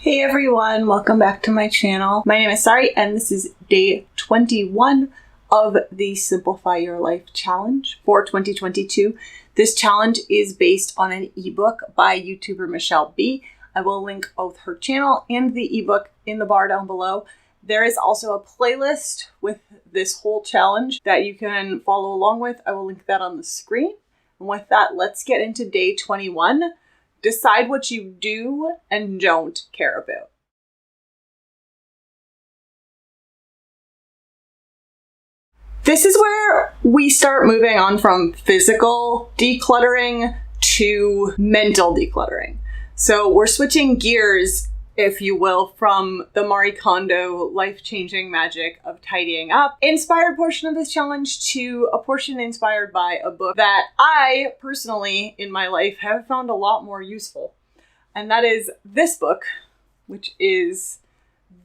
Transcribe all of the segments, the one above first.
Hey everyone, welcome back to my channel. My name is Sari and this is day 21 of the Simplify Your Life challenge for 2022. This challenge is based on an ebook by YouTuber muchelleb. I will link both her channel and the ebook in the bar down below. There is also a playlist with this whole challenge that you can follow along with. I will link that on the screen. And with that, let's get into day 21. Decide what you do and don't care about. This is where we start moving on from physical decluttering to mental decluttering. So we're switching gears, if you will, from the Marie Kondo life-changing magic of tidying up inspired portion of this challenge to a portion inspired by a book that I personally in my life have found a lot more useful. And that is this book, which is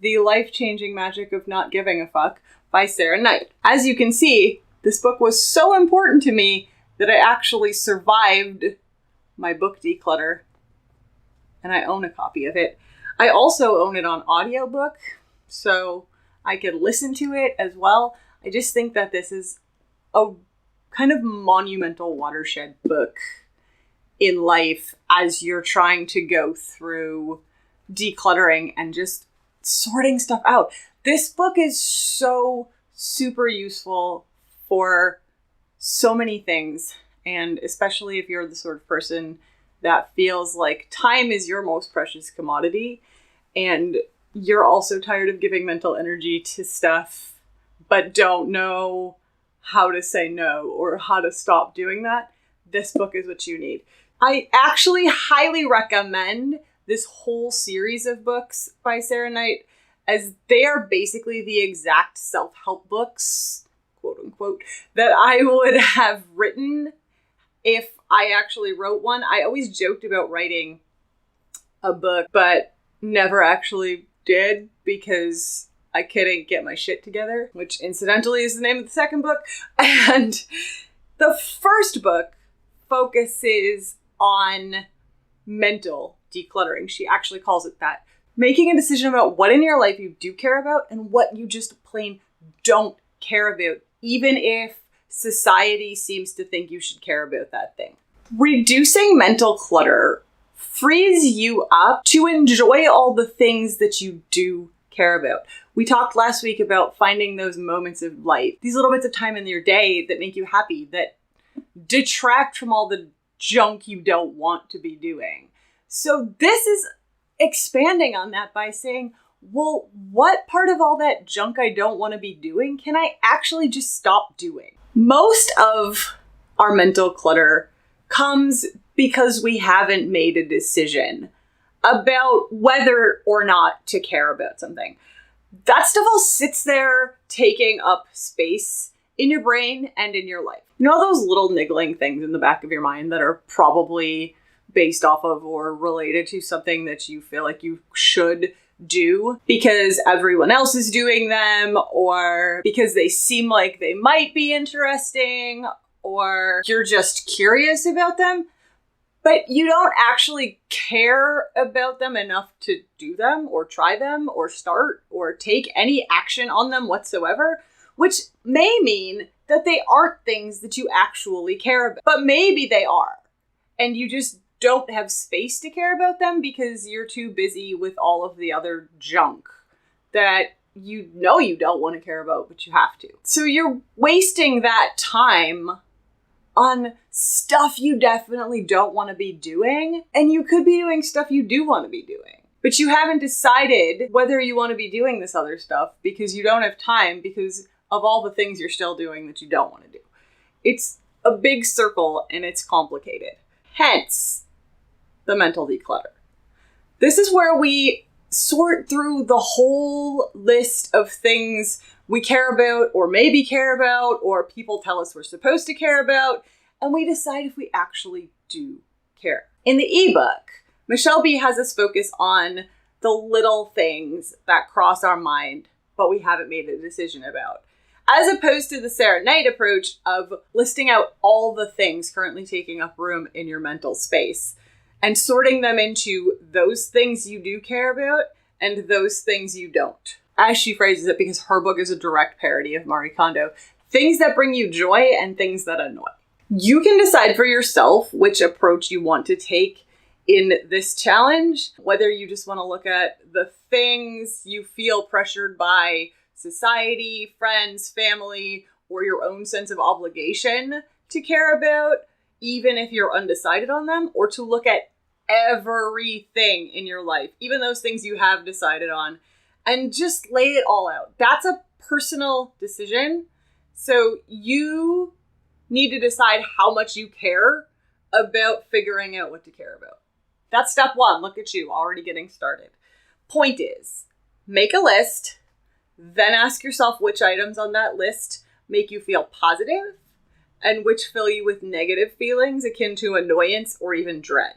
The Life-Changing Magic of Not Giving a Fuck by Sarah Knight. As you can see, this book was so important to me that I actually survived my book declutter, and I own a copy of it. I also own it on audiobook, so I could listen to it as well. I just think that this is a kind of monumental watershed book in life as you're trying to go through decluttering and just sorting stuff out. This book is so super useful for so many things, and especially if you're the sort of person that feels like time is your most precious commodity and you're also tired of giving mental energy to stuff but don't know how to say no or how to stop doing that. This book is what you need. I actually highly recommend this whole series of books by Sarah Knight, as they are basically the exact self-help books, quote unquote, that I would have written if I actually wrote one. I always joked about writing a book, but never actually did because I couldn't get my shit together, which incidentally is the name of the second book. And the first book focuses on mental decluttering. She actually calls it that. Making a decision about what in your life you do care about and what you just plain don't care about, even if society seems to think you should care about that thing. Reducing mental clutter frees you up to enjoy all the things that you do care about. We talked last week about finding those moments of light, these little bits of time in your day that make you happy, that detract from all the junk you don't want to be doing. So this is expanding on that by saying, well, what part of all that junk I don't want to be doing can I actually just stop doing? Most of our mental clutter comes because we haven't made a decision about whether or not to care about something. That stuff all sits there taking up space in your brain and in your life. You know those little niggling things in the back of your mind that are probably based off of or related to something that you feel like you should do because everyone else is doing them, or because they seem like they might be interesting, or you're just curious about them, but you don't actually care about them enough to do them or try them or start or take any action on them whatsoever, which may mean that they aren't things that you actually care about, but maybe they are, and you just don't have space to care about them because you're too busy with all of the other junk that you know you don't want to care about, but you have to. So you're wasting that time on stuff you definitely don't want to be doing, and you could be doing stuff you do want to be doing, but you haven't decided whether you want to be doing this other stuff because you don't have time because of all the things you're still doing that you don't want to do. It's a big circle and it's complicated. Hence, the mental declutter. This is where we sort through the whole list of things we care about or maybe care about or people tell us we're supposed to care about, and we decide if we actually do care. In the ebook, muchelleb has us focus on the little things that cross our mind but we haven't made a decision about, as opposed to the Sarah Knight approach of listing out all the things currently taking up room in your mental space and sorting them into those things you do care about and those things you don't. As she phrases it, because her book is a direct parody of Marie Kondo, things that bring you joy and things that annoy. You can decide for yourself which approach you want to take in this challenge, whether you just want to look at the things you feel pressured by society, friends, family, or your own sense of obligation to care about, even if you're undecided on them, or to look at everything in your life, even those things you have decided on, and just lay it all out. That's a personal decision. So you need to decide how much you care about figuring out what to care about. That's step one. Look at you, already getting started. Point is, make a list, then ask yourself which items on that list make you feel positive and which fill you with negative feelings akin to annoyance or even dread.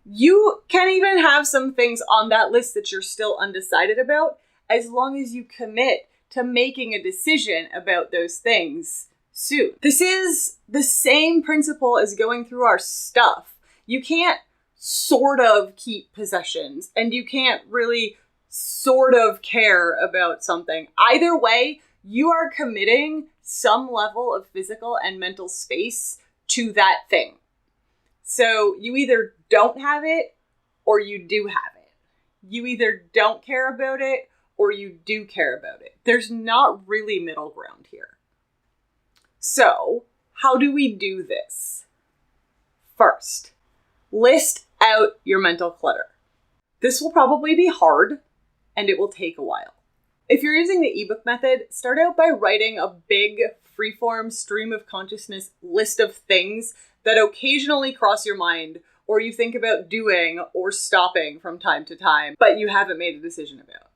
You can even have some things on that list that you're still undecided about, as long as you commit to making a decision about those things soon. This is the same principle as going through our stuff. You can't sort of keep possessions, and you can't really sort of care about something. Either way, you are committing some level of physical and mental space to that thing. So you either don't have it or you do have it. You either don't care about it or you do care about it. There's not really middle ground here. So how do we do this? First, list out your mental clutter. This will probably be hard and it will take a while. If you're using the eBook method, start out by writing a big freeform stream of consciousness list of things that occasionally cross your mind or you think about doing or stopping from time to time, but you haven't made a decision about.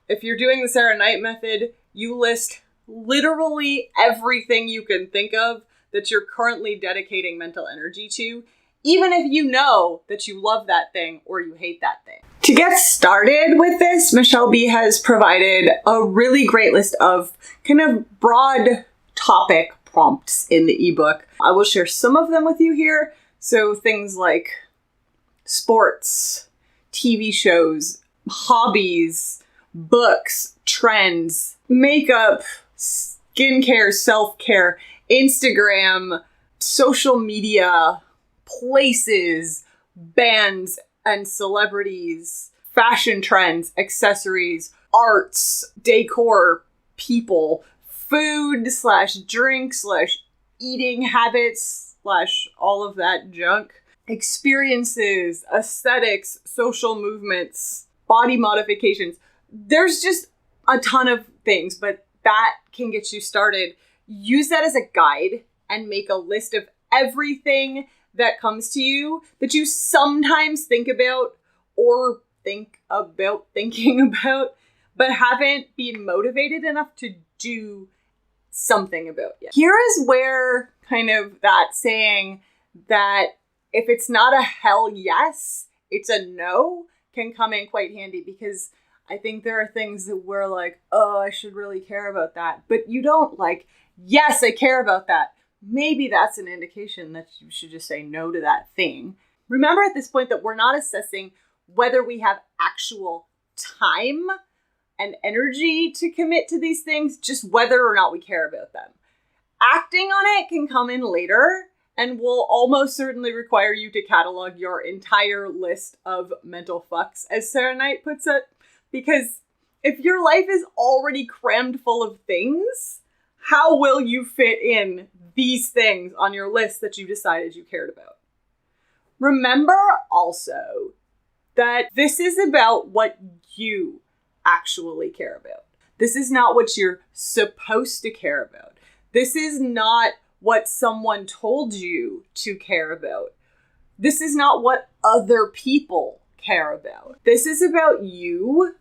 If you're doing the Sarah Knight method, you list literally everything you can think of that you're currently dedicating mental energy to, even if you know that you love that thing or you hate that thing. To get started with this, Michelle B has provided a really great list of kind of broad topic prompts in the ebook. I will share some of them with you here. So things like sports, TV shows, hobbies, books, trends, makeup, skincare, self-care, Instagram, social media, places, bands and celebrities, fashion trends, accessories, arts, decor, people, food / drink / eating habits / all of that junk, experiences, aesthetics, social movements, body modifications. There's just a ton of things, but that can get you started. Use that as a guide and make a list of everything that comes to you that you sometimes think about or think about thinking about, but haven't been motivated enough to do something about yet. Here is where kind of that saying that if it's not a hell yes, it's a no can come in quite handy, because I think there are things that we're like, oh, I should really care about that. But you don't like, yes, I care about that. Maybe that's an indication that you should just say no to that thing. Remember at this point that we're not assessing whether we have actual time and energy to commit to these things, just whether or not we care about them. Acting on it can come in later and will almost certainly require you to catalog your entire list of mental fucks, as Sarah Knight puts it, because if your life is already crammed full of things, how will you fit in these things on your list that you decided you cared about? Remember also that this is about what you actually care about. This is not what you're supposed to care about. This is not what someone told you to care about. This is not what other people care about. This is about you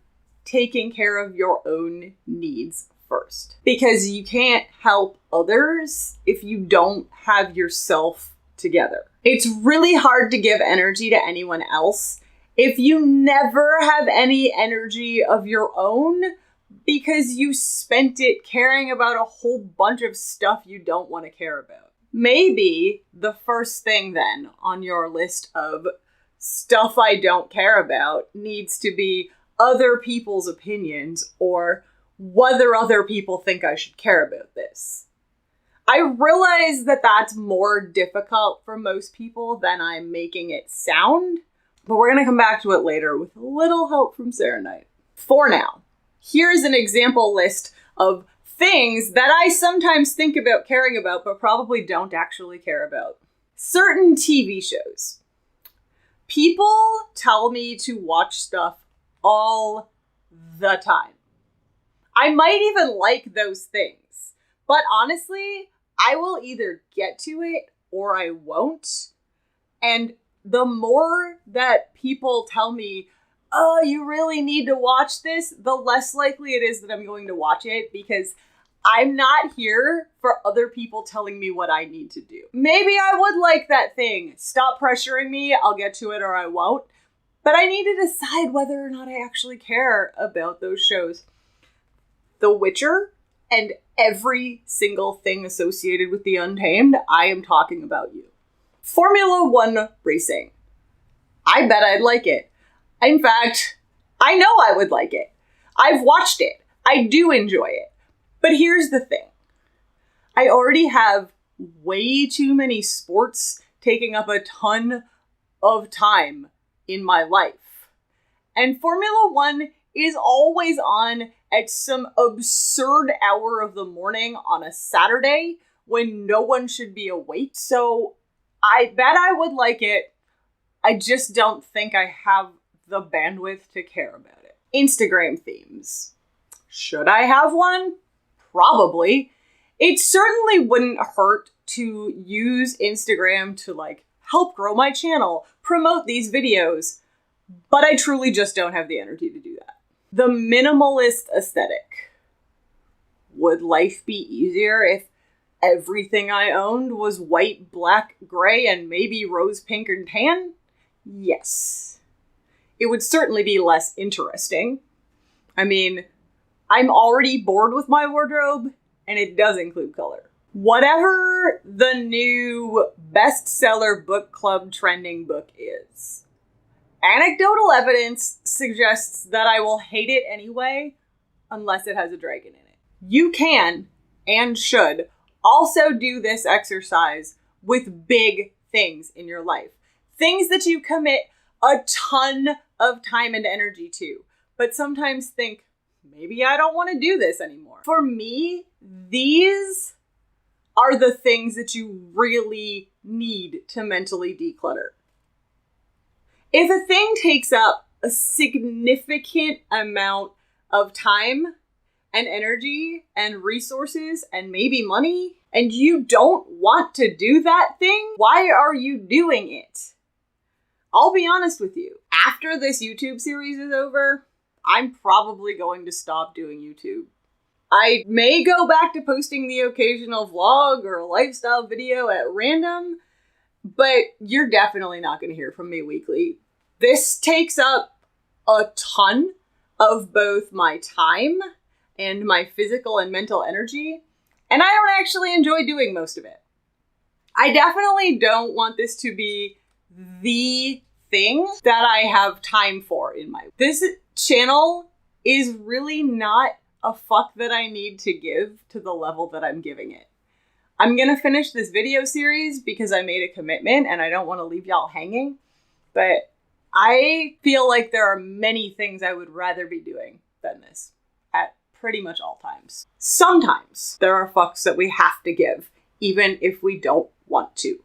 taking care of your own needs first. Because you can't help others if you don't have yourself together. It's really hard to give energy to anyone else if you never have any energy of your own, because you spent it caring about a whole bunch of stuff you don't want to care about. Maybe the first thing then on your list of stuff I don't care about needs to be other people's opinions or whether other people think I should care about this. I realize that that's more difficult for most people than I'm making it sound, but we're going to come back to it later with a little help from Sarah Knight. For now, here's an example list of things that I sometimes think about caring about, but probably don't actually care about. Certain TV shows. People tell me to watch stuff all the time. I might even like those things, but honestly, I will either get to it or I won't. And the more that people tell me, oh, you really need to watch this, the less likely it is that I'm going to watch it, because I'm not here for other people telling me what I need to do. Maybe I would like that thing. Stop pressuring me. I'll get to it or I won't. But I need to decide whether or not I actually care about those shows. The Witcher and every single thing associated with The Untamed, I am talking about you. Formula One racing. I bet I'd like it. In fact, I know I would like it. I've watched it. I do enjoy it. But here's the thing. I already have way too many sports taking up a ton of time in my life. And Formula One is always on at some absurd hour of the morning on a Saturday when no one should be awake. So I bet I would like it. I just don't think I have the bandwidth to care about it. Instagram themes. Should I have one? Probably. It certainly wouldn't hurt to use Instagram to help grow my channel, promote these videos, but I truly just don't have the energy to do that. The minimalist aesthetic. Would life be easier if everything I owned was white, black, gray, and maybe rose pink and tan? Yes. It would certainly be less interesting. I mean, I'm already bored with my wardrobe, and it does include color. Whatever the new bestseller book club trending book is, anecdotal evidence suggests that I will hate it anyway, unless it has a dragon in it. You can, and should, also do this exercise with big things in your life. Things that you commit a ton of time and energy to, but sometimes think, maybe I don't want to do this anymore. For me, these are the things that you really need to mentally declutter. If a thing takes up a significant amount of time and energy and resources and maybe money, and you don't want to do that thing, why are you doing it? I'll be honest with you. After this YouTube series is over, I'm probably going to stop doing YouTube. I may go back to posting the occasional vlog or a lifestyle video at random, but you're definitely not going to hear from me weekly. This takes up a ton of both my time and my physical and mental energy, and I don't actually enjoy doing most of it. I definitely don't want this to be the thing that I have time for in my... This channel is really not a fuck that I need to give to the level that I'm giving it. I'm gonna finish this video series because I made a commitment and I don't want to leave y'all hanging, but I feel like there are many things I would rather be doing than this at pretty much all times. Sometimes there are fucks that we have to give, even if we don't want to.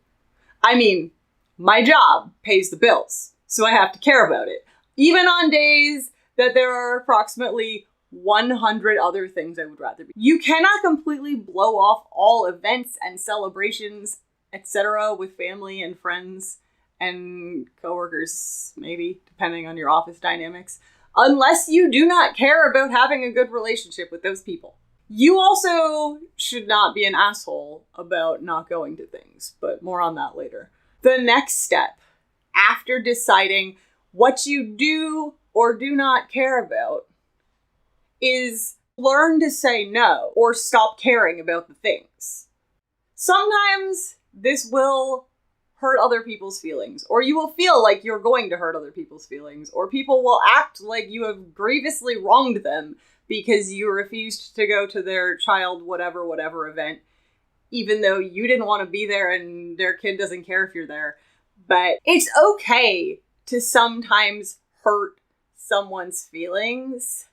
I mean, my job pays the bills, so I have to care about it. Even on days that there are approximately 100 other things I would rather be. You cannot completely blow off all events and celebrations, etc. with family and friends and coworkers, maybe, depending on your office dynamics, unless you do not care about having a good relationship with those people. You also should not be an asshole about not going to things, but more on that later. The next step, after deciding what you do or do not care about, is learn to say no or stop caring about the things. Sometimes this will hurt other people's feelings, or you will feel like you're going to hurt other people's feelings, or people will act like you have grievously wronged them because you refused to go to their child whatever event, even though you didn't want to be there and their kid doesn't care if you're there. But it's okay to sometimes hurt someone's feelings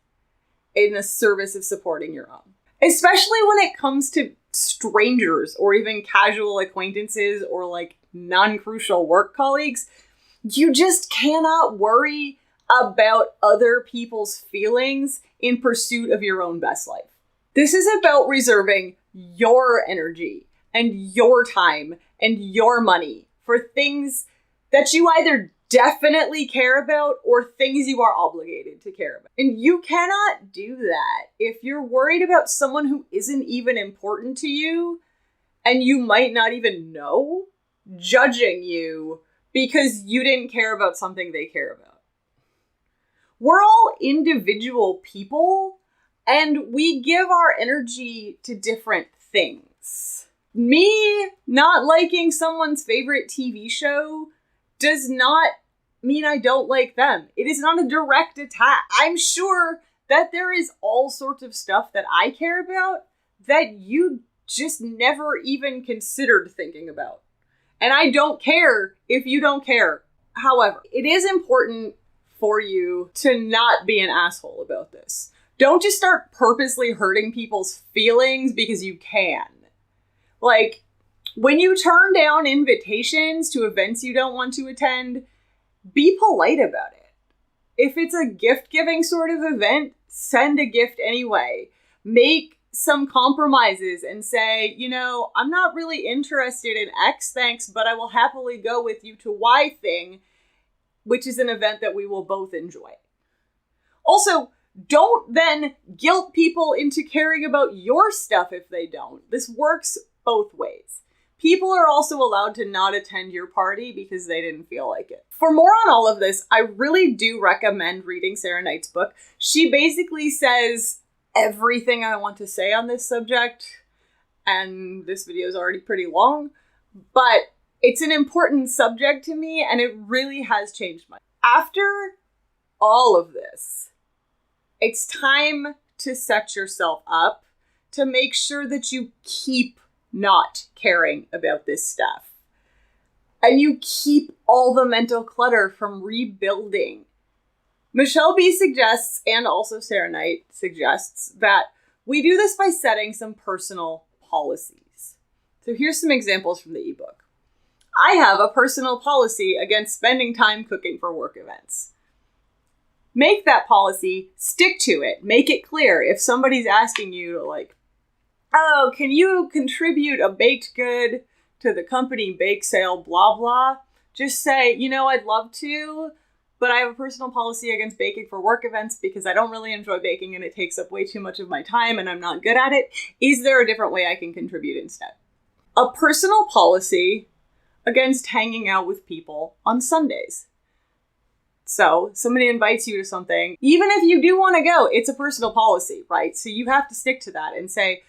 in the service of supporting your own. Especially when it comes to strangers or even casual acquaintances or like non-crucial work colleagues. You just cannot worry about other people's feelings in pursuit of your own best life. This is about reserving your energy and your time and your money for things that you either definitely care about or things you are obligated to care about. And you cannot do that if you're worried about someone who isn't even important to you and you might not even know judging you because you didn't care about something they care about. We're all individual people and we give our energy to different things. Me not liking someone's favorite TV show does not mean I don't like them. It is not a direct attack. I'm sure that there is all sorts of stuff that I care about that you just never even considered thinking about. And I don't care if you don't care. However, it is important for you to not be an asshole about this. Don't just start purposely hurting people's feelings because you can. Like, when you turn down invitations to events you don't want to attend, be polite about it. If it's a gift-giving sort of event, send a gift anyway. Make some compromises and say, I'm not really interested in X, thanks, but I will happily go with you to Y thing, which is an event that we will both enjoy. Also, don't then guilt people into caring about your stuff if they don't. This works both ways. People are also allowed to not attend your party because they didn't feel like it. For more on all of this, I really do recommend reading Sarah Knight's book. She basically says everything I want to say on this subject, and this video is already pretty long, but it's an important subject to me, and it really has changed my life. After all of this, it's time to set yourself up to make sure that you keep not caring about this stuff. And you keep all the mental clutter from rebuilding. Michelle B suggests, and also Sarah Knight suggests, that we do this by setting some personal policies. So here's some examples from the ebook. I have a personal policy against spending time cooking for work events. Make that policy, stick to it, make it clear. If somebody's asking you to oh, can you contribute a baked good to the company bake sale, blah, blah. Just say, I'd love to, but I have a personal policy against baking for work events because I don't really enjoy baking and it takes up way too much of my time and I'm not good at it. Is there a different way I can contribute instead? A personal policy against hanging out with people on Sundays. So somebody invites you to something, even if you do want to go, it's a personal policy, right? So you have to stick to that and say,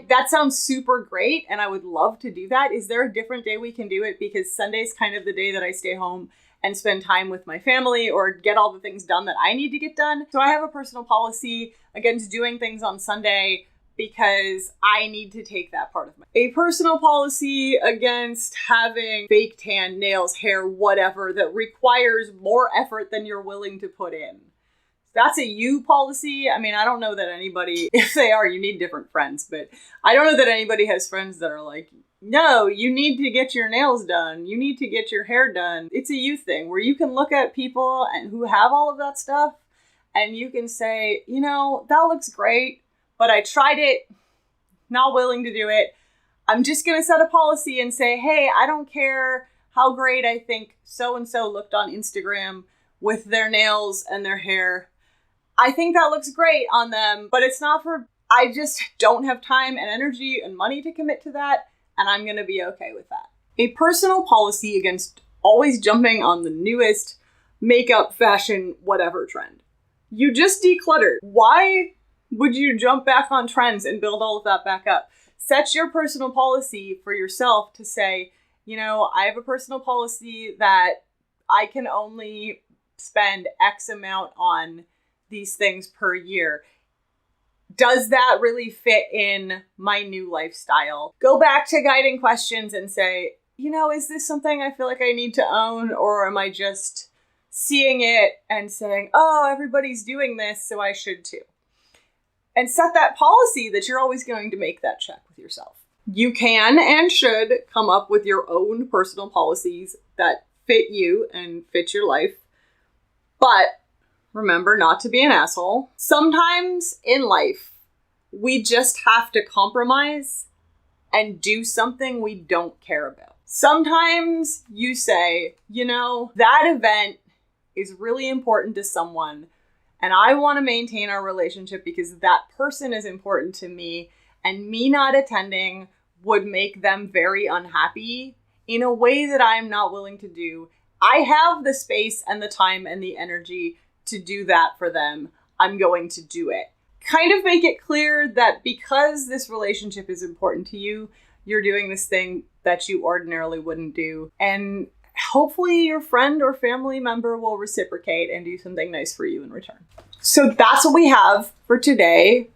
that sounds super great and I would love to do that. Is there a different day we can do it? Because Sunday's kind of the day that I stay home and spend time with my family or get all the things done that I need to get done. So I have a personal policy against doing things on Sunday because I need to take that part of a personal policy against having fake tan, nails, hair, whatever that requires more effort than you're willing to put in. That's a you policy. I mean, I don't know that anybody, if they are, you need different friends, but I don't know that anybody has friends that are like, no, you need to get your nails done. You need to get your hair done. It's a you thing where you can look at people and who have all of that stuff and you can say, that looks great, but I tried it, not willing to do it. I'm just going to set a policy and say, hey, I don't care how great I think so-and-so looked on Instagram with their nails and their hair. I think that looks great on them, but it's not I just don't have time and energy and money to commit to that, and I'm going to be okay with that. A personal policy against always jumping on the newest makeup, fashion, whatever trend. You just decluttered. Why would you jump back on trends and build all of that back up? set your personal policy for yourself to say, I have a personal policy that I can only spend X amount on these things per year. Does that really fit in my new lifestyle? Go back to guiding questions and say, is this something I feel like I need to own, or am I just seeing it and saying, oh, everybody's doing this, so I should too? And set that policy that you're always going to make that check with yourself. You can and should come up with your own personal policies that fit you and fit your life. But remember not to be an asshole. Sometimes in life, we just have to compromise and do something we don't care about. Sometimes you say, that event is really important to someone, and I want to maintain our relationship because that person is important to me, and me not attending would make them very unhappy in a way that I'm not willing to do. I have the space and the time and the energy to do that for them. I'm going to do it. Kind of make it clear that because this relationship is important to you, you're doing this thing that you ordinarily wouldn't do. And hopefully your friend or family member will reciprocate and do something nice for you in return. So that's what we have for today.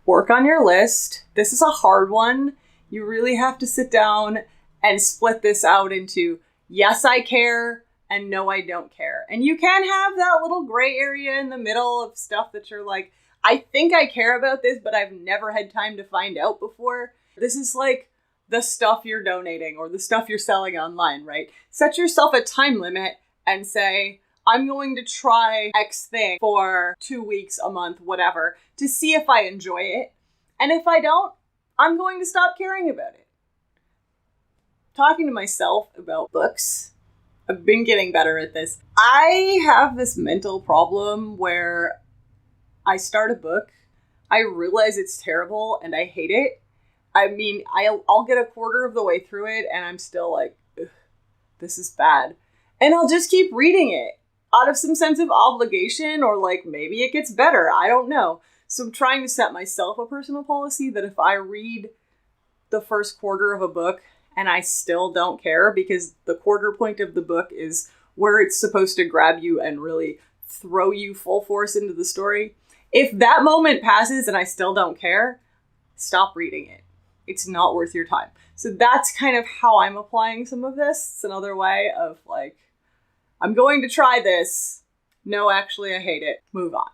Work on your list. This is a hard one. You really have to sit down and split this out into yes, I care, and no, I don't care. And you can have that little gray area in the middle of stuff that you're like, I think I care about this, but I've never had time to find out before. This is like the stuff you're donating or the stuff you're selling online, right? Set yourself a time limit and say, I'm going to try X thing for 2 weeks, a month, whatever, to see if I enjoy it. And if I don't, I'm going to stop caring about it. Talking to myself about books, I've been getting better at this. I have this mental problem where I start a book, I realize it's terrible and I hate it. I mean, I'll get a quarter of the way through it and I'm still like, this is bad. And I'll just keep reading it out of some sense of obligation, or like maybe it gets better. I don't know. So I'm trying to set myself a personal policy that if I read the first quarter of a book and I still don't care, because the quarter point of the book is where it's supposed to grab you and really throw you full force into the story. If that moment passes and I still don't care, stop reading it. It's not worth your time. So that's kind of how I'm applying some of this. It's another way of like, I'm going to try this. No, actually, I hate it. Move on.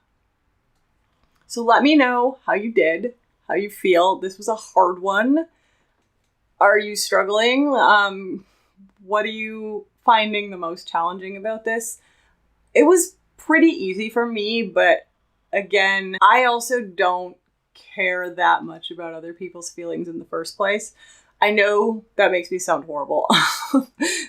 So let me know how you did, how you feel. This was a hard one. Are you struggling? What are you finding the most challenging about this? It was pretty easy for me, but again, I also don't care that much about other people's feelings in the first place. I know that makes me sound horrible,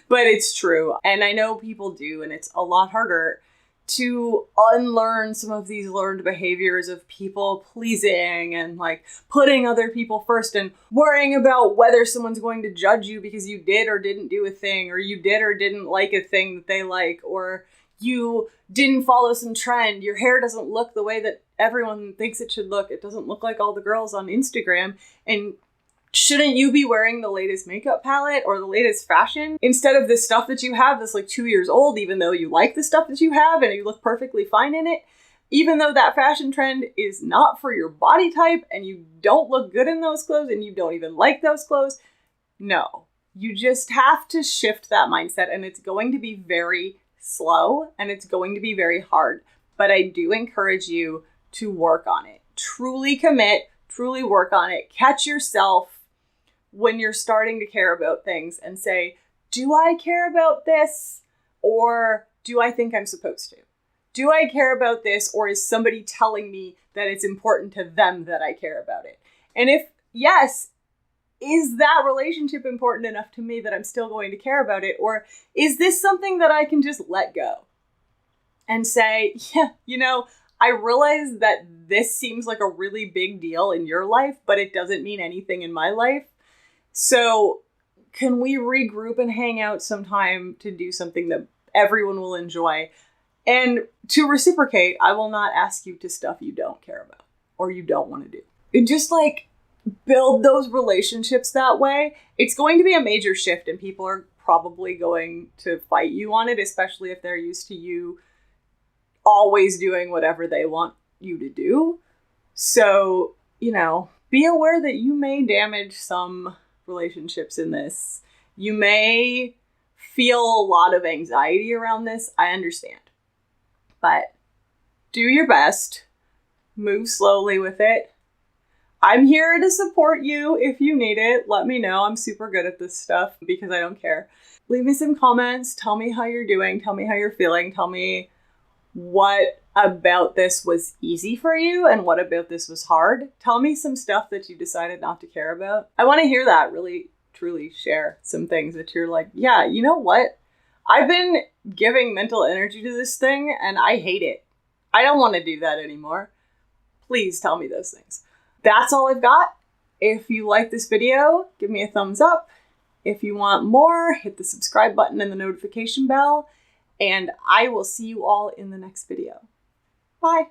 but it's true. And I know people do, and it's a lot harder to unlearn some of these learned behaviors of people pleasing and like putting other people first and worrying about whether someone's going to judge you because you did or didn't do a thing, or you did or didn't like a thing that they like, or you didn't follow some trend. Your hair doesn't look the way that everyone thinks it should look. It doesn't look like all the girls on Instagram. And shouldn't you be wearing the latest makeup palette or the latest fashion instead of the stuff that you have that's like 2 years old, even though you like the stuff that you have and you look perfectly fine in it, even though that fashion trend is not for your body type and you don't look good in those clothes and you don't even like those clothes? No, you just have to shift that mindset, and it's going to be very slow and it's going to be very hard. But I do encourage you to work on it. Truly commit, truly work on it. Catch yourself when you're starting to care about things and say, do I care about this? Or do I think I'm supposed to? Do I care about this? Or is somebody telling me that it's important to them that I care about it? And if yes, is that relationship important enough to me that I'm still going to care about it? Or is this something that I can just let go and say, yeah, I realize that this seems like a really big deal in your life, but it doesn't mean anything in my life. So can we regroup and hang out sometime to do something that everyone will enjoy? And to reciprocate, I will not ask you to stuff you don't care about or you don't want to do. And just like build those relationships that way, it's going to be a major shift and people are probably going to fight you on it, especially if they're used to you always doing whatever they want you to do. So, be aware that you may damage some relationships in this. You may feel a lot of anxiety around this. I understand. But do your best. Move slowly with it. I'm here to support you if you need it. Let me know. I'm super good at this stuff because I don't care. Leave me some comments. Tell me how you're doing. Tell me how you're feeling. Tell me what about this was easy for you and what about this was hard. Tell me some stuff that you decided not to care about. I want to hear that. Really, truly share some things that you're like, yeah, you know what? I've been giving mental energy to this thing and I hate it. I don't want to do that anymore. Please tell me those things. That's all I've got. If you like this video, give me a thumbs up. If you want more, hit the subscribe button and the notification bell. And I will see you all in the next video. Bye.